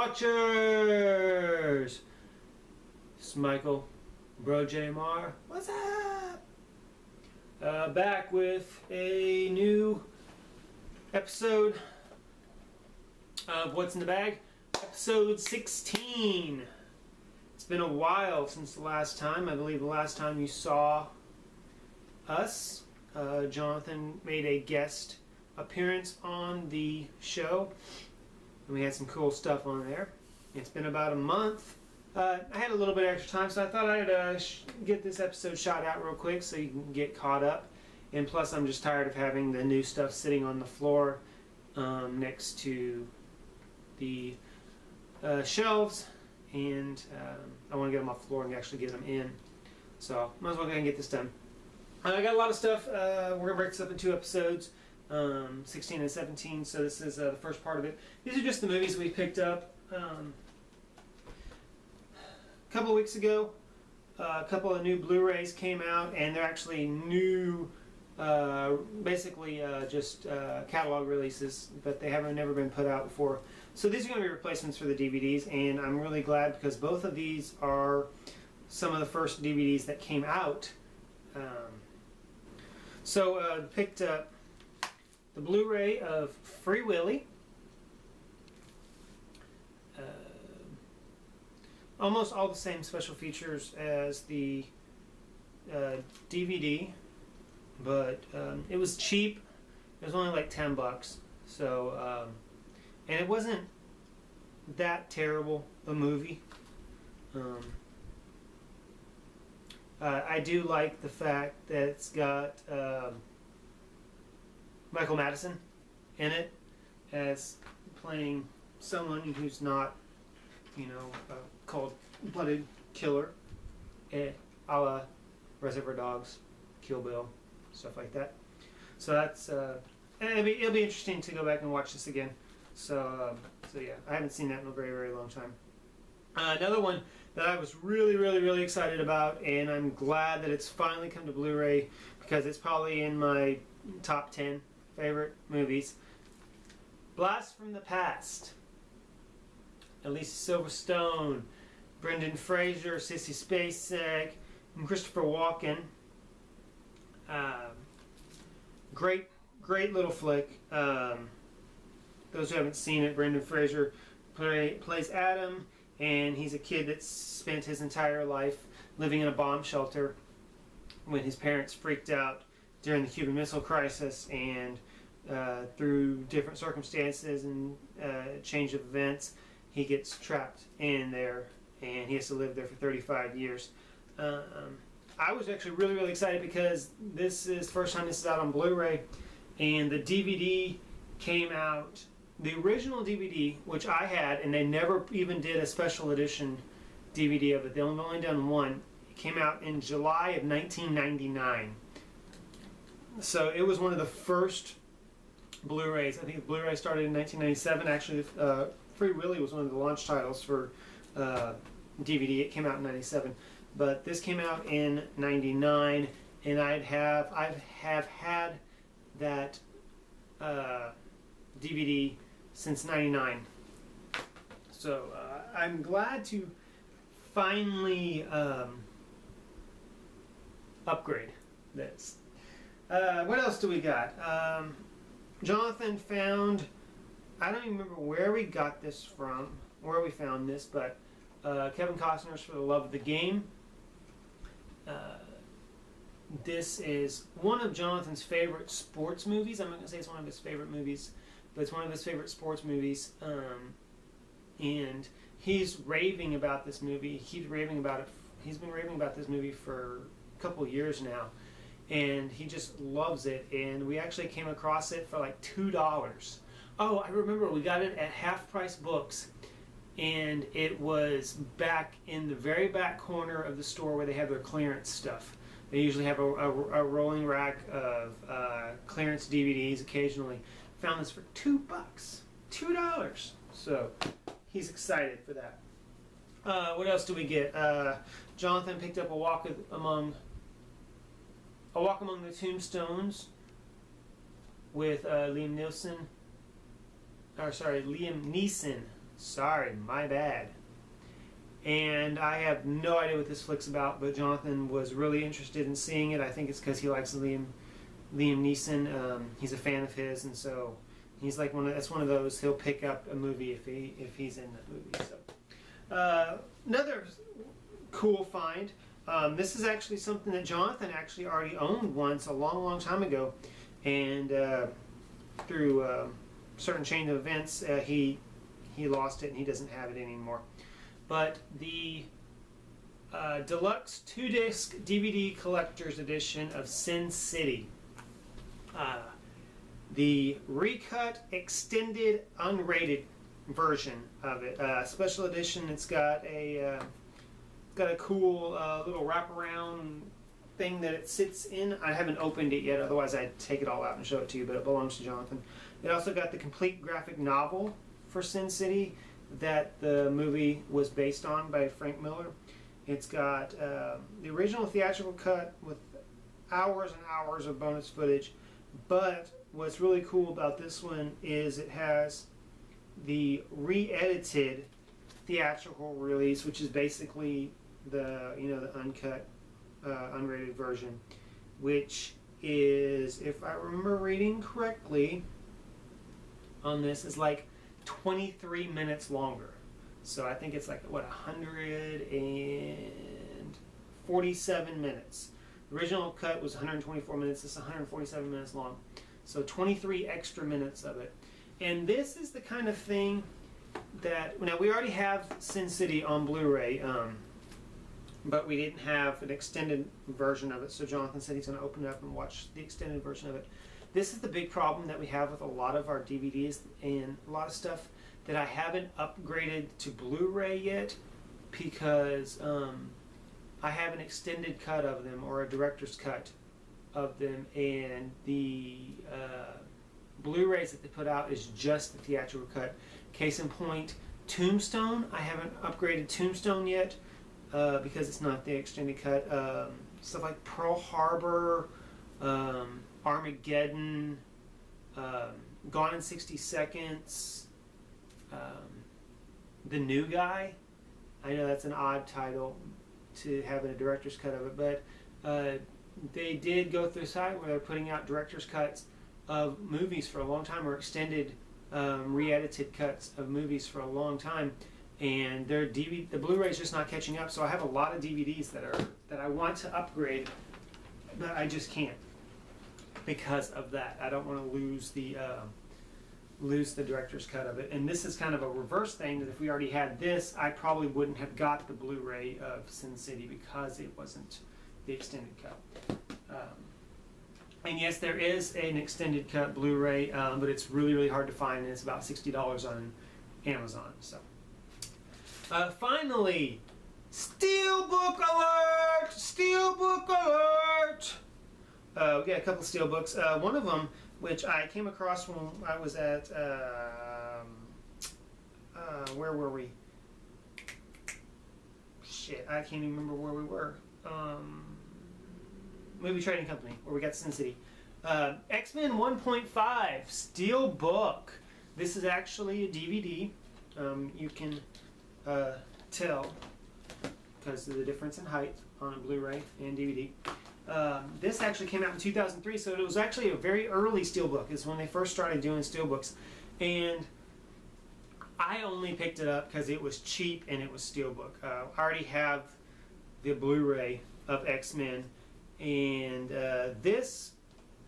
Watchers! It's Michael, Bro JMR. What's up? Back with a new episode of What's in the Bag, episode 16. It's been a while since the last time. I believe the last time you saw us, Jonathan made a guest appearance on the show, and we had some cool stuff on there. It's been about a month. I had a little bit of extra time, so I thought I'd get this episode shot out real quick so you can get caught up. And plus, I'm just tired of having the new stuff sitting on the floor next to the shelves, and I want to get them off the floor and actually get them in. So might as well go ahead and get this done. I got a lot of stuff. We're going to break this up in two episodes, 16 and 17, so this is the first part of it. These are just the movies we picked up a couple of weeks ago. A couple of new Blu-rays came out, and they're actually new, basically just catalog releases, but they haven't never been put out before. So these are going to be replacements for the DVDs, and I'm really glad because both of these are some of the first DVDs that came out. So picked up the Blu-ray of Free Willy. Almost all the same special features as the DVD, but it was cheap. It was only like $10. So, and it wasn't that terrible a movie. I do like the fact that it's got Michael Madison in it as playing someone who's not, you know, cold-blooded killer, a la Reservoir Dogs, Kill Bill, stuff like that. So that's it'll be interesting to go back and watch this again. So yeah, I haven't seen that in a very, very long time. Another one that I was really excited about, and I'm glad that it's finally come to Blu-ray because it's probably in my top 10 favorite movies. Blast from the Past. Alicia Silverstone, Brendan Fraser, Sissy Spacek, and Christopher Walken. Great little flick. Those who haven't seen it, Brendan Fraser plays Adam, and he's a kid that spent his entire life living in a bomb shelter when his parents freaked out during the Cuban Missile Crisis, and through different circumstances and change of events, he gets trapped in there, and he has to live there for 35 years. I was actually really excited because this is the first time this is out on Blu-ray, and the DVD came out. The original DVD, which I had, and they never even did a special edition DVD of it. They've only done one. It came out in July of 1999. So it was one of the first Blu-rays. I think the Blu-ray started in 1997. Actually, Free Willy was one of the launch titles for DVD. It came out in 97. But this came out in 99, and I have had that DVD since 99. So I'm glad to finally upgrade this. What else do we got? Jonathan found, I don't even remember where we got this from, where we found this, but Kevin Costner's For the Love of the Game. This is one of Jonathan's favorite sports movies. I'm not going to say it's one of his favorite movies, but it's one of his favorite sports movies. And he's raving about this movie. He's raving about it. He's been raving about this movie for a couple years now, and he just loves it. And we actually came across it for like $2. Oh, I remember we got it at Half Price Books, and it was back in the very back corner of the store where they have their clearance stuff. They usually have a rolling rack of clearance DVDs occasionally. Found this for $2. $2. So he's excited for that. What else do we get? Jonathan picked up A Walk Among the Tombstones with Liam Neeson. Sorry, my bad. And I have no idea what this flick's about, but Jonathan was really interested in seeing it. I think it's because he likes Liam Neeson. He's a fan of his, and so he's like that's one of those he'll pick up a movie if he's in the movie. So another cool find. This is actually something that Jonathan actually already owned once a long time ago, and through certain chain of events he lost it and he doesn't have it anymore. But the deluxe 2-disc DVD collector's edition of Sin City, the recut, extended, unrated version of it, special edition. It's got a cool little wraparound thing that it sits in. I haven't opened it yet, otherwise I'd take it all out and show it to you, but it belongs to Jonathan. It also got the complete graphic novel for Sin City that the movie was based on by Frank Miller. It's got the original theatrical cut with hours and hours of bonus footage, but what's really cool about this one is it has the re-edited theatrical release, which is basically the uncut, unrated version, which is, if I remember reading correctly on this, is like 23 minutes longer. So I think it's like, what, 147 minutes. The original cut was 124 minutes. This is 147 minutes long. So 23 extra minutes of it. And this is the kind of thing that, now we already have Sin City on Blu-ray, but we didn't have an extended version of it. So Jonathan said he's going to open it up and watch the extended version of it. This is the big problem that we have with a lot of our DVDs and a lot of stuff that I haven't upgraded to Blu-ray yet, because I have an extended cut of them or a director's cut of them, and the Blu-rays that they put out is just the theatrical cut. Case in point, Tombstone. I haven't upgraded Tombstone yet because it's not the extended cut. Stuff like Pearl Harbor, Armageddon, Gone in 60 Seconds, The New Guy. I know that's an odd title to have in a director's cut of it, but they did go through a site where they're putting out director's cuts of movies for a long time, or extended re-edited cuts of movies for a long time, and the Blu-ray is just not catching up. So I have a lot of DVDs that I want to upgrade, but I just can't because of that. I don't want to lose the director's cut of it. And this is kind of a reverse thing, that if we already had this, I probably wouldn't have got the Blu-ray of Sin City because it wasn't the extended cut. And yes, there is an extended cut Blu-ray, but it's really hard to find, and it's about $60 on Amazon. So, finally, Steelbook alert! Steelbook alert! We got a couple Steelbooks. One of them, which I came across when I was at, where were we? Shit, I can't even remember where we were. Movie Trading Company, where we got Sin City. X-Men 1.5 Steelbook. This is actually a DVD. You can tell because of the difference in height on a Blu-ray and DVD. This actually came out in 2003, so it was actually a very early Steelbook. It's when they first started doing Steelbooks. And I only picked it up because it was cheap and it was Steelbook. I already have the Blu-ray of X-Men, and this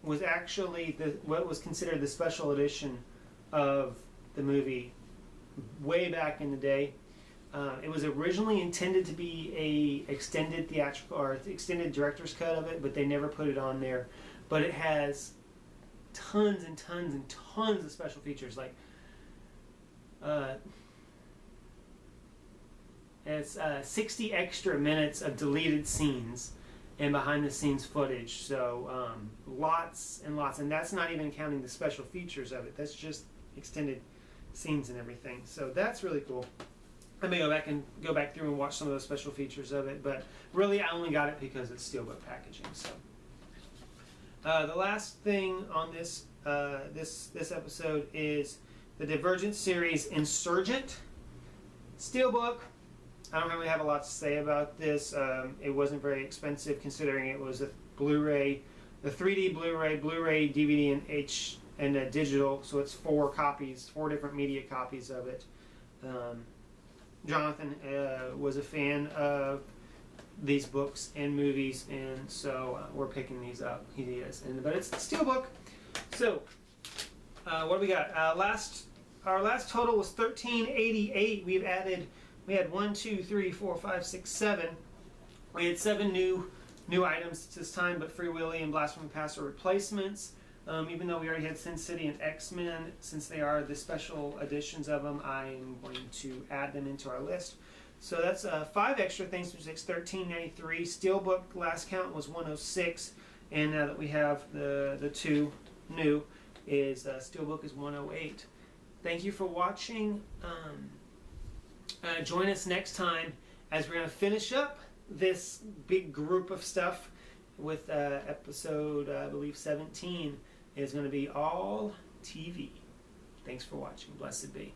was actually what was considered the special edition of the movie way back in the day. It was originally intended to be a extended theatrical or extended director's cut of it, but they never put it on there. But it has tons and tons and tons of special features, like it's 60 extra minutes of deleted scenes and behind the scenes footage. So lots and lots, and that's not even counting the special features of it. That's just extended scenes and everything. So that's really cool. I may go back through and watch some of those special features of it, but really I only got it because it's Steelbook packaging. So the last thing on this this episode is the Divergent series Insurgent. Steelbook. I don't really have a lot to say about this. It wasn't very expensive considering it was a Blu-ray, the 3D Blu-ray, Blu-ray, DVD, and digital. So it's 4 copies, 4 different media copies of it. Jonathan was a fan of these books and movies, and so we're picking these up. He is, but it's Steelbook. So what do we got? Our last total was $13.88. We had 1, 2, 3, 4, 5, 6, 7. We had 7 new items this time, but Free Willy and Blasphemy Past are replacements. Even though we already had Sin City and X-Men, since they are the special editions of them, I'm going to add them into our list. So that's 5 extra things, which makes $13.93. Steelbook last count was $106, and now that we have the 2 new, is Steelbook is $108. Thank you for watching. Join us next time as we're going to finish up this big group of stuff with episode, I believe, 17 is going to be all TV. Thanks for watching. Blessed be.